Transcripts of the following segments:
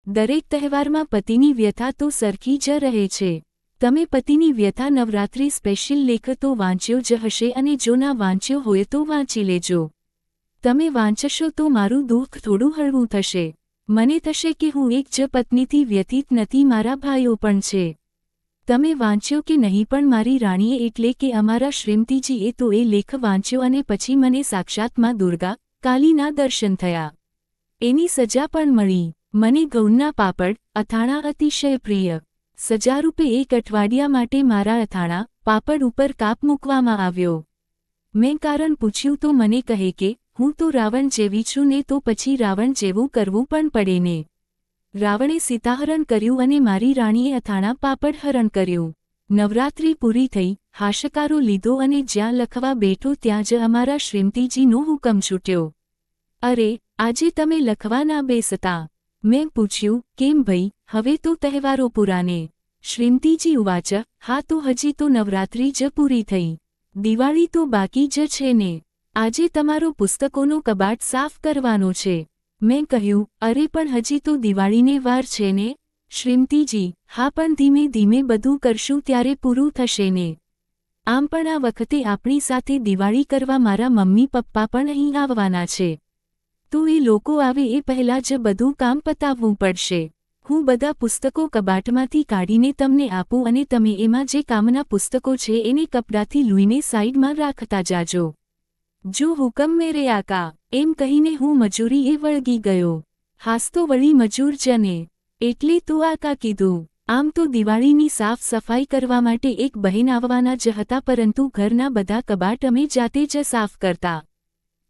દરેક તહેવારમાં પતિની વ્યથા તો સરખી જ રહે છે. તમે પતિની વ્યથા નવરાત્રિ સ્પેશિયલ લેખ તો વાંચ્યો જ હશે અને જો ના વાંચ્યો હોય તો વાંચી લેજો. તમે વાંચશો તો મારું દુઃખ થોડું હળવું થશે. મને થશે કે હું એક જ પત્નીથી વ્યથિત નથી, મારા ભાઈઓ પણ છે. તમે વાંચ્યો કે નહીં પણ મારી રાણીએ એટલે કે અમારા શ્રીમતીજીએ તો એ લેખ વાંચ્યો અને પછી મને સાક્ષાત માં દુર્ગા કાલીના દર્શન થયા. એની સજા પણ મળી. મને ઘઉંના પાપડ અથાણાં અતિશય પ્રિય. સજારૂપે એક અઠવાડિયા માટે મારા અથાણાં પાપડ ઉપર કાપ મૂકવામાં આવ્યો. મેં કારણ પૂછ્યું તો મને કહે કે હું તો રાવણ જેવી છું ને, તો પછી રાવણ જેવું કરવું પણ પડે ને. રાવણે સીતાહરણ કર્યું અને મારી રાણીએ અથાણાં પાપડ હરણ કર્યું. નવરાત્રિ પૂરી થઈ, હાશકારો લીધો અને જ્યાં લખવા બેઠો ત્યાં જ અમારા શ્રીમતીજીનો હુકમ છૂટ્યો. અરે, આજે તમે લખવા ના બેસતા? મેં પૂછ્યું, કેમ ભઈ, હવે તો તહેવારો પૂરાને? શ્રીમતીજી ઉવાચ, હા તો હજી તો નવરાત્રિ જ પૂરી થઈ. દિવાળી તો બાકી જ છે ને. આજે તમારો પુસ્તકોનો કબાટ સાફ કરવાનો છે. મેં કહ્યું, અરે પણ હજી તો દિવાળીને વાર છે ને. શ્રીમતીજી, હા પણ ધીમે ધીમે બધું કરશું ત્યારે પૂરું થશે ને. આમ પણ આ વખતે આપણી સાથે દિવાળી કરવા મારા મમ્મી પપ્પા પણ અહીં આવવાના છે. તો એ લોકો આવે એ પહેલાં જ બધું કામ પતાવવું પડશે. હું બધા પુસ્તકો કબાટમાંથી કાઢીને તમને આપું અને તમે એમાં જે કામના પુસ્તકો છે એને કપડાથી લૂઈને સાઈડમાં રાખતા જાજો. જો હુકમ મેરે આકા, એમ કહીને હું મજૂરીએ વળગી ગયો. હાસ્તો વળી મજૂર જને એટલે તો આકા કીધું. આમ તો દિવાળીની સાફ સફાઈ કરવા માટે એક બહેન આવવાના જ હતા, પરંતુ ઘરના બધા કબાટ અમે જાતે જ સાફ કરતા.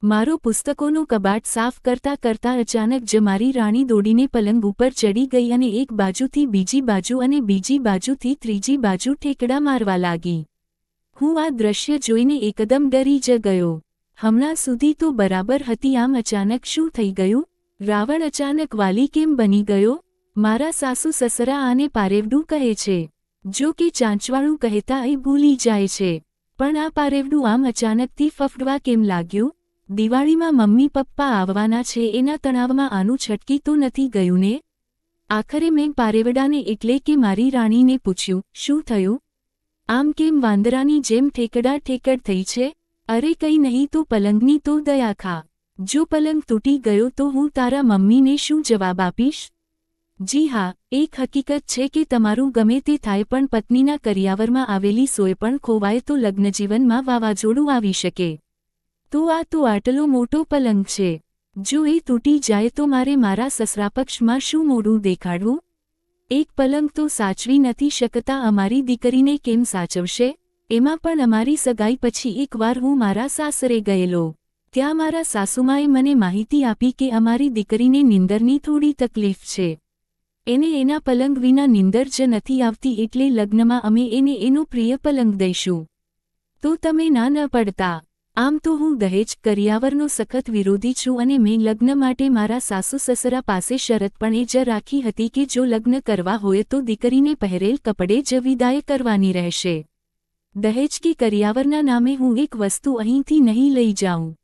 મારો પુસ્તકોનો કબાટ સાફ કરતા કરતા અચાનક જ મારી રાણી દોડીને પલંગ ઉપર ચડી ગઈ અને એક બાજુથી બીજી બાજુ અને બીજી બાજુથી ત્રીજી બાજુ ઠેકડા મારવા લાગી. હું આ દ્રશ્ય જોઈને એકદમ ડરી જ ગયો. હમણાં સુધી તો બરાબર હતી, આમ અચાનક શું થઈ ગયું? રાવણ અચાનક વાલી કેમ બની ગયો? મારા સાસુ સસરા આને પારેવડું કહે છે. જો કે ચાંચવાળું કહેતા એ ભૂલી જાય છે. પણ આ પારેવડું આમ અચાનકથી ફફડવા કેમ લાગ્યું? દિવાળીમાં મમ્મી પપ્પા આવવાના છે એના તણાવમાં આનું છટકી તો નથી ગયું ને. આખરે મેં પારેવડાને એટલે કે મારી રાણીને પૂછ્યું, શું થયું? આમ કેમ વાંદરાની જેમ ઠેકડા ઠેકડ થઈ છે? અરે કંઈ નહીં, તો પલંગની તો દયા ખા. જો પલંગ તૂટી ગયો તો હું તારા મમ્મીને શું જવાબ આપીશ? જી હા, એક હકીકત છે કે તમારું ગમે તે થાય પણ પત્નીના કરિયાવરમાં આવેલી સોય પણ ખોવાય તો લગ્નજીવનમાં વાવાઝોડું આવી શકે. તો આ તો આટલો મોટો પલંગ છે. જો એ તૂટી જાય તો મારે મારા સસરાપક્ષમાં શું મોઢું દેખાડવું? એક પલંગ તો સાચવી નથી શકતા, અમારી દીકરીને કેમ સાચવશે? એમાં પણ અમારી સગાઈ પછી એકવાર હું મારા સાસરે ગયેલો. ત્યાં મારા સાસુમાએ મને માહિતી આપી કે અમારી દીકરીને નીંદરની થોડી તકલીફ છે. એને એના પલંગ વિના નીંદર જ નથી આવતી, એટલે લગ્નમાં અમે એને એનો પ્રિય પલંગ દઈશું. તો તમે ના ન પડતા? આમ તો હું દહેજ કરિયાવરનો સખત વિરોધી છું અને મેં લગ્ન માટે મારા સાસુ સસરા પાસે શરત પણ એ જ રાખી હતી કે જો લગ્ન કરવા હોય તો દીકરીને પહેરેલ કપડે જ વિદાય કરવાની રહેશે. દહેજ કે કરિયાવરના નામે હું એક વસ્તુ અહીંથી નહીં લઈ જાઉં.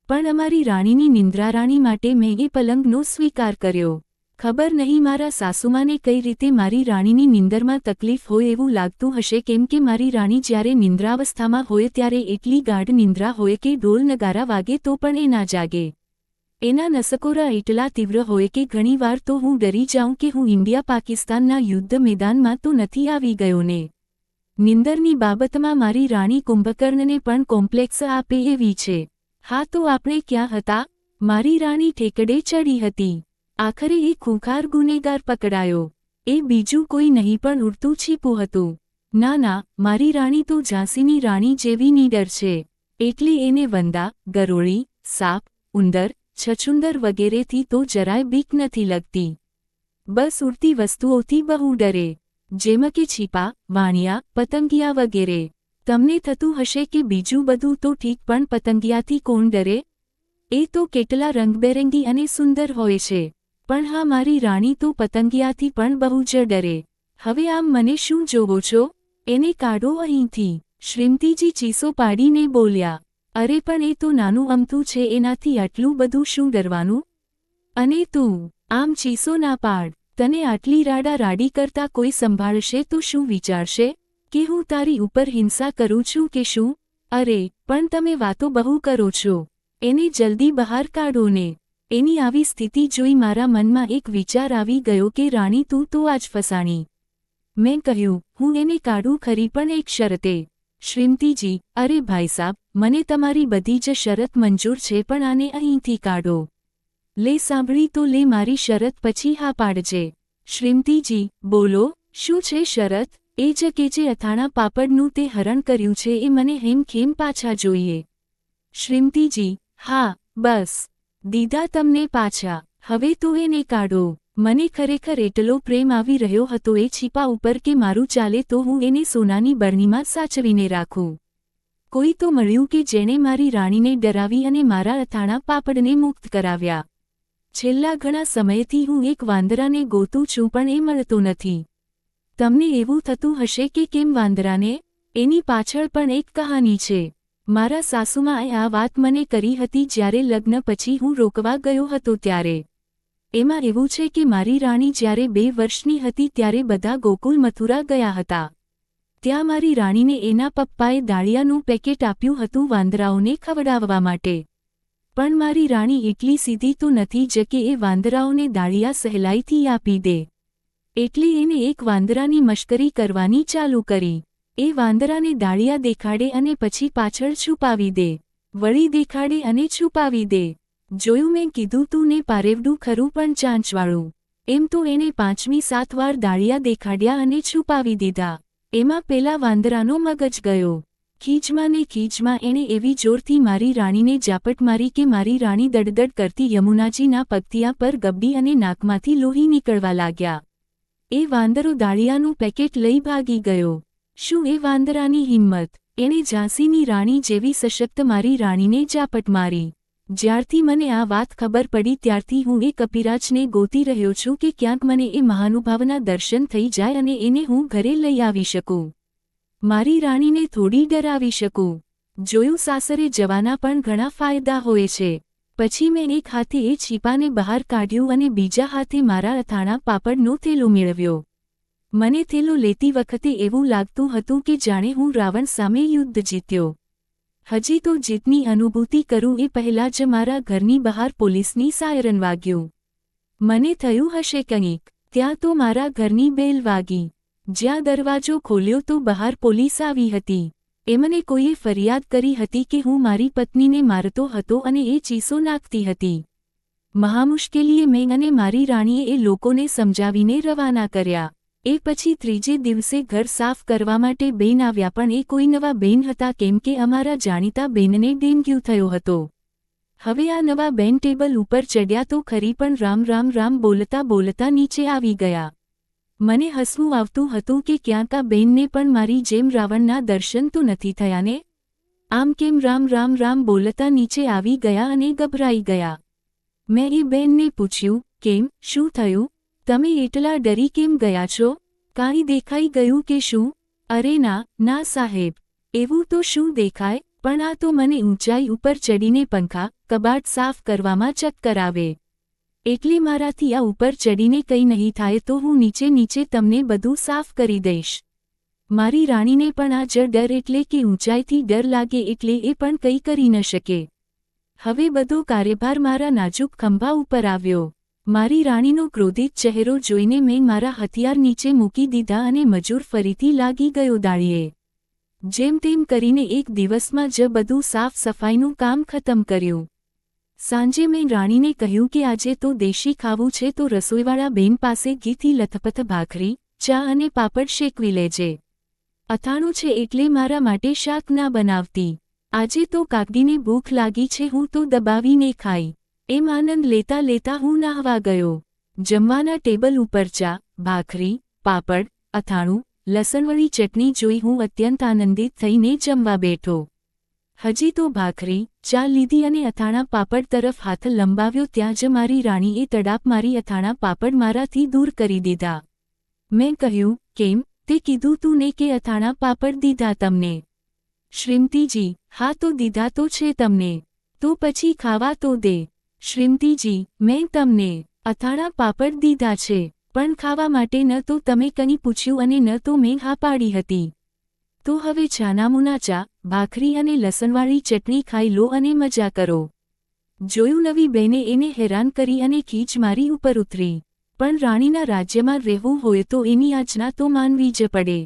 પણ અમારી રાણીની નિંદ્રારાણી માટે મેં એ પલંગનો સ્વીકાર કર્યો. ખબર નહીં મારા સાસુમાને કઈ રીતે મારી રાણીની નિંદરમાં તકલીફ હોય એવું લાગતું હશે, કેમ કે મારી રાણી જ્યારે નિંદ્રાવસ્થામાં હોય ત્યારે એટલી ગાઢ નિંદ્રા હોય કે ઢોલ નગારા વાગે તો પણ એ ના જાગે. એના નસકોરા એટલા તીવ્ર હોય કે ઘણીવાર તો હું ડરી જાઉં કે હું ઇન્ડિયા પાકિસ્તાનના યુદ્ધ મેદાનમાં તો નથી આવી ગયો ને. નિંદરની બાબતમાં મારી રાણી કુંભકર્ણને પણ કોમ્પ્લેક્સ આપે એવી છે. હા તો આપણે ક્યાં હતા? મારી રાણી ઠેકડે ચડી હતી. આખરે એ ખૂંખાર ગુનેગાર પકડાયો. એ બીજું કોઈ નહીં પણ ઉડતું છીપું હતું. ના ના, મારી રાણી તો ઝાંસીની રાણી જેવી નીડર છે. એટલે એને વંદા, ગરોળી, સાપ, ઉંદર, છછુંદર વગેરેથી તો જરાય બીક નથી લગતી. બસ ઉડતી વસ્તુઓથી બહુ ડરે, જેમ કે છીપા, વાણિયા, પતંગિયા વગેરે. તમને થતું હશે કે બીજું બધું તો ઠીક, પણ પતંગિયાથી કોણ ડરે? એ તો કેટલા રંગબેરંગી અને સુંદર હોય છે. પણ હા, મારી રાણી તો પતંગિયાથી પણ બહુ જ ડરે. હવે આમ મને શું જોવો છો? એને કાઢો અહીંથી. શ્રીમતીજી ચીસો પાડીને બોલ્યા. અરે પણ એ તો નાનું અમથું છે, એનાથી આટલું બધું શું ડરવાનું? અને તું આમ ચીસો ના પાડ. તને આટલી રાડારાડી કરતા કોઈ સંભાળશે તો શું વિચારશે કે હું તારી ઉપર હિંસા કરું છું કે શું? અરે પણ તમે વાતો બહુ કરો છો, એને જલ્દી બહાર કાઢો ને. એની આવી સ્થિતિ જોઈ મારા મનમાં એક વિચાર આવી ગયો કે રાણી તું તો આજ ફસાણી. મેં કહ્યું હું એને કાઢું ખરી પણ એક શરતે. શ્રીમતીજી, અરે ભાઈસાબ, મને તમારી બધી જ શરત મંજૂર છે પણ આને અહીંથી કાઢો. લે સાંભળી તો લે મારી શરત પછી હા પાડજે. શ્રીમતીજી, બોલો, શું છે શરત? એ જ કે જે અથાણા પાપડનું તે હરણ કર્યું છે એ મને હેમખેમ પાછા જોઈએ. શ્રીમતીજી, હા, બસ. દીધા તમને પાછા, હવે તો એને કાઢો. મને ખરેખર એટલો પ્રેમ આવી રહ્યો હતો એ છીપા ઉપર કે મારું ચાલે તો હું એને સોનાની બરણીમાં સાચવીને રાખું. કોઈ તો મળ્યું કે જેણે મારી રાણીને ડરાવી અને મારા અથાણા પાપડને મુક્ત કરાવ્યા. છેલ્લા ઘણા સમયથી હું એક વાંદરાને ગોતું છું પણ એ મળતો નથી. તમને એવું થતું હશે કે કેમ વાંદરાને? એની પાછળ પણ એક કહાની છે. મારા સાસુમાએ આ વાત મને કરી હતી જ્યારે લગ્ન પછી હું રોકવા ગયો હતો ત્યારે. એમાં એવું છે કે મારી રાણી જ્યારે 2 વર્ષની હતી ત્યારે બધા ગોકુલ મથુરા ગયા હતા. ત્યાં મારી રાણીને એના પપ્પાએ દાળિયાનું પેકેટ આપ્યું હતું વાંદરાઓને ખવડાવવા માટે. પણ મારી રાણી એટલી સીધી તો નથી જ કે એ વાંદરાઓને દાળિયા સહેલાઈથી આપી દે. એટલે એને એક વાંદરાની મશ્કરી કરવાની ચાલુ કરી. એ વાંદરાને દાળિયા દેખાડે અને પછી પાછળ છુપાવી દે. વળી દેખાડે અને છુપાવી દે. જોયું, મેં કીધું તું ને પારેવડું ખરું પણ ચાંચવાળું. એમ તો એણે 5મી 7 વાર દાળિયા દેખાડ્યા અને છુપાવી દીધા. એમાં પેલા વાંદરાનો મગજ ગયો. ખીજમાં ને ખીજમાં એણે એવી જોરથી મારી રાણીને ઝાપટ મારી કે મારી રાણી દડદડ કરતી યમુનાજીના પગથિયા પર ગબ્બી અને નાકમાંથી લોહી નીકળવા લાગ્યા. એ વાંદરો દાળિયાનું પેકેટ લઈ ભાગી ગયો. શું એ વાંદરાની હિંમત! એણે ઝાંસીની રાણી જેવી સશક્ત મારી રાણીને ઝાપટ મારી. જ્યારથી મને આ વાત ખબર પડી ત્યારથી હું એ કપિરાજને ગોતી રહ્યો છું કે ક્યાંક મને એ મહાનુભાવના દર્શન થઈ જાય અને એને હું ઘરે લઈ આવી શકું. મારી રાણીને થોડી ડરાવી શકું. જોયું, સાસરે જવાના પણ ઘણા ફાયદા હોય છે. પછી મેં એક હાથે એ છીપાને બહાર કાઢ્યું અને બીજા હાથે મારા અથાણા પાપડનો થેલો મેળવ્યો. મને થેલો લેતી વખતે એવું લાગતું હતું કે જાણે હું રાવણ સામે યુદ્ધ જીત્યો. હજી તો જીતની અનુભૂતિ કરું એ પહેલાં જ મારા ઘરની બહાર પોલીસની સાયરન વાગ્યું. મને થયું હશે કંઈક. ત્યાં તો મારા ઘરની બેલ વાગી. જ્યાં દરવાજો ખોલ્યો તો બહાર પોલીસ આવી હતી. એમને કોઈએ ફરિયાદ કરી હતી કે હું મારી પત્નીને મારતો હતો અને એ ચીસો નાખતી હતી. મહામુશ્કેલીએ મેં અને મારી રાણીએ એ લોકોને સમજાવીને રવાના કર્યા. એ પછી ત્રીજે દિવસે ઘર સાફ કરવા માટે બેન આવ્યા પણ એ કોઈ નવા બેન હતા કેમ કે અમારા જાણીતા બેનને ડેન્ગ્યુ થયો હતો. હવે આ નવા બેન ટેબલ ઉપર ચડ્યા તો ખરી પણ રામ રામ રામ બોલતા બોલતા નીચે આવી ગયા. મને હસવું આવતું હતું કે ક્યાંક આ બેનને પણ મારી જેમ રાવણના દર્શન તો નથી થયા ને? આમ કેમ રામ રામ રામ બોલતા નીચે આવી ગયા અને ગભરાઈ ગયા. મેં એ બેનને પૂછ્યું, કેમ, શું થયું? તમે એટલા ડરી કેમ ગયા છો? કાંઈ દેખાઈ ગયું કે શું? અરે ના, ના સાહેબ, એવું તો શું દેખાય, પણ આ તો મને ઊંચાઈ ઉપર ચડીને પંખા, કબાટ સાફ કરવામાં ચક્કર આવે. એટલે મારાથી આ ઉપર ચડીને કંઈ નહીં થાય તો હું નીચે નીચે તમને બધું સાફ કરી દઈશ. મારી રાણીને પણ આ જ ડર એટલે કે ઊંચાઈથી ડર લાગે એટલે એ પણ કંઈ કરી ન શકે. હવે બધો કાર્યભાર મારા નાજુક ખંભા ઉપર આવ્યો. મારી રાણીનો ક્રોધિત ચહેરો જોઈને મેં મારા હથિયાર નીચે મૂકી દીધા અને મજૂર ફરીથી લાગી ગયો દાળીએ. જેમ તેમ કરીને એક દિવસમાં જ બધું સાફ સફાઈનું કામ ખતમ કર્યું. સાંજે મેં રાણીને કહ્યું કે આજે તો દેશી ખાવું છે તો રસોઈવાળા બેન પાસે ઘીથી લથપથ ભાખરી, ચા અને પાપડ શેકવી લેજે. અથાણું છે એટલે મારા માટે શાક ના બનાવતી. આજે તો કાકડીને ભૂખ લાગી છે, હું તો દબાવીને ખાઈ. એમ આનંદ લેતા લેતા હું નાહવા ગયો. જમવાના ટેબલ ઉપર ચા, ભાખરી, પાપડ, અથાણું, લસણવાળી ચટણી જોઈ હું અત્યંત આનંદિત થઈને જમવા બેઠો. હજી તો ભાખરી, ચા લીધી અને અથાણા પાપડ તરફ હાથ લંબાવ્યો ત્યાં જ મારી રાણીએ તડાપ મારી અથાણા પાપડ મારાથી દૂર કરી દીધા. મેં કહ્યું, કેમ, તે કીધું તું ને કે અથાણા પાપડ દીધા તમને? શ્રીમતીજી, હા તો દીધા તો છે તમને. તો પછી ખાવા તો દે. શ્રીમતીજી, મેં તમને અથાણા પાપડ દીધા છે. પણ ખાવા માટે ન તો તમે કંઈ પૂછ્યું અને ન તો મેં હા પાડી હતી. તો હવે છાનામુના ચા, ભાખરી અને લસણવાળી ચટણી ખાઈ લો અને મજા કરો. જોયું નવી બેને એને હેરાન કરી અને ખીજ મારી ઉપર ઉતરી. પણ રાણીના રાજ્યમાં રહેવું હોય તો એની આજ્ઞા તો માનવી જ પડે.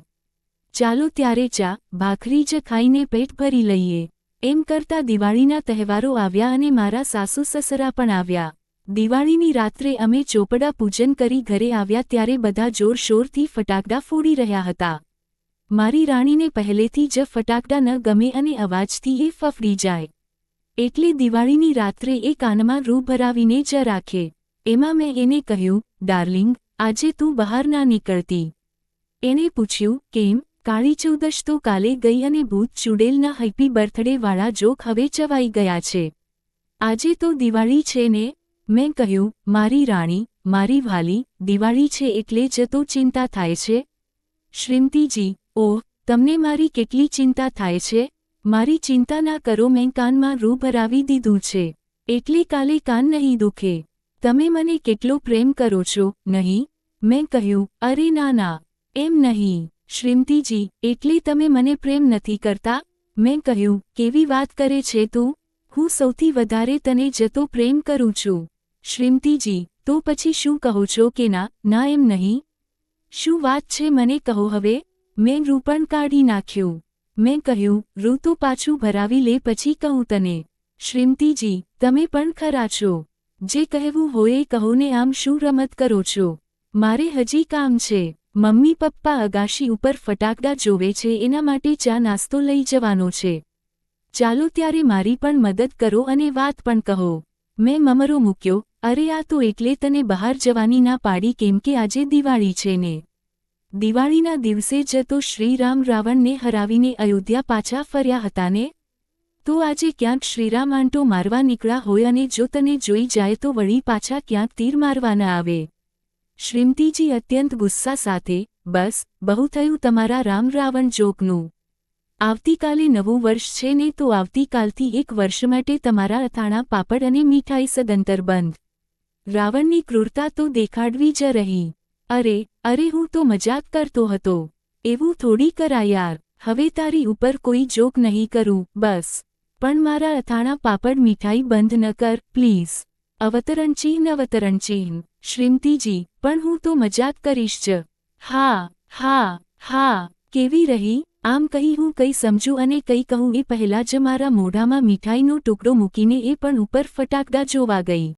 ચાલો ત્યારે ચા, ભાખરી જ ખાઈને પેટ ભરી લઈએ. એમ કરતા દિવાળીના તહેવારો આવ્યા અને મારા સાસુ સસરા પણ આવ્યા. દિવાળીની રાત્રે અમે ચોપડા પૂજન કરી ઘરે આવ્યા ત્યારે બધા જોરશોરથી ફટાકડા ફોડી રહ્યા હતા. મારી રાણીને પહેલેથી જ ફટાકડા ન ગમે અને અવાજથી એ ફફડી જાય. એટલે દિવાળીની રાત્રે એ કાનમાં રૂ ભરાવીને જ રાખે. એમાં મેં એને કહ્યું, ડાર્લિંગ, આજે તું બહાર ના નીકળતી. એણે પૂછ્યું, કેમ? કાળી ચૌદશ તો કાલે ગઈ અને ભૂત ચૂડેલના હેપી બર્થડે વાળા જોક હવે ચવાઈ ગયા છે. આજે તો દિવાળી છે ને? મેં કહ્યું, મારી રાણી, મારી વાલી, દિવાળી છે એટલે જ તો ચિંતા થાય છે. શ્રીમતીજી, ઓહ, તમને મારી કેટલી ચિંતા થાય છે? મારી ચિંતા ના કરો, મેં કાનમાં રૂ ભરાવી દીધું છે. એટલે કાલે કાન નહીં દુખે. તમે મને કેટલો પ્રેમ કરો છો, નહીં? મેં કહ્યું, અરે ના ના, એમ નહીં. શ્રીમતીજી, એટલે તમે મને પ્રેમ નથી કરતા? મેં કહ્યું, કેવી વાત કરે છે તું? હું સૌથી વધારે તને જ તો પ્રેમ કરું છું. શ્રીમતીજી, તો પછી શું કહો છો કે ના? ના એમ નહીં. શું વાત છે મને કહો હવે. મેં રૂ પણ કાઢી નાખ્યું. મેં કહ્યું, રૂ તો પાછું ભરાવી લે પછી કહું તને. શ્રીમતીજી, તમે પણ ખરા છો. જે કહેવું હોય એ કહો ને, આમ શું રમત કરો છો? મારે હજી કામ છે. મમ્મી પપ્પા અગાશી ઉપર ફટાકડા જોવે છે, એના માટે ચા નાસ્તો લઈ જવાનો છે. ચાલો ત્યારે મારી પણ મદદ કરો અને વાત પણ કહો. મેં મમરો મૂક્યો, અરે આ તો એટલે તને બહાર જવાની ના પાડી કેમ કે આજે દિવાળી છે ને. દિવાળીના દિવસે જ તો શ્રીરામ રાવણને હરાવીને અયોધ્યા પાછા ફર્યા હતા ને. તો આજે ક્યાંક શ્રીરામ આંટો મારવા નીકળ્યા હોય અને જો તને જોઈ જાય તો વળી પાછા ક્યાંક તીર મારવા ન આવે. શ્રીમતીજી અત્યંત ગુસ્સા સાથે, બસ, બહુ થયું તમારા રામ રાવણ જોકનું. આવતીકાલે નવું વર્ષ છે ને તો આવતીકાલથી 1 વર્ષ માટે તમારા અથાણા પાપડ અને મીઠાઈ સદંતર બંધ. રાવણની ક્રૂરતા તો દેખાડવી જ રહી. અરે, અરે હું તો મજાક કરતો હતો. એવું થોડી કરાય યાર. હવે તારી ઉપર કોઈ જોક નહીં કરું, બસ. પણ મારા અથાણા પાપડ મીઠાઈ બંધ ન કર, પ્લીઝ. અવતરણચિહ્ન. શ્રીમતીજી, પણ હું તો મજાક કરીશ જ. હા, હા, હા, કેવી રહી? આમ કહી હું કંઈ સમજું અને કંઈ કહું એ પહેલાં જ મારા મોઢામાં મીઠાઈનો ટુકડો મૂકીને એ પણ ઉપર ફટાકડા જોવા ગઈ.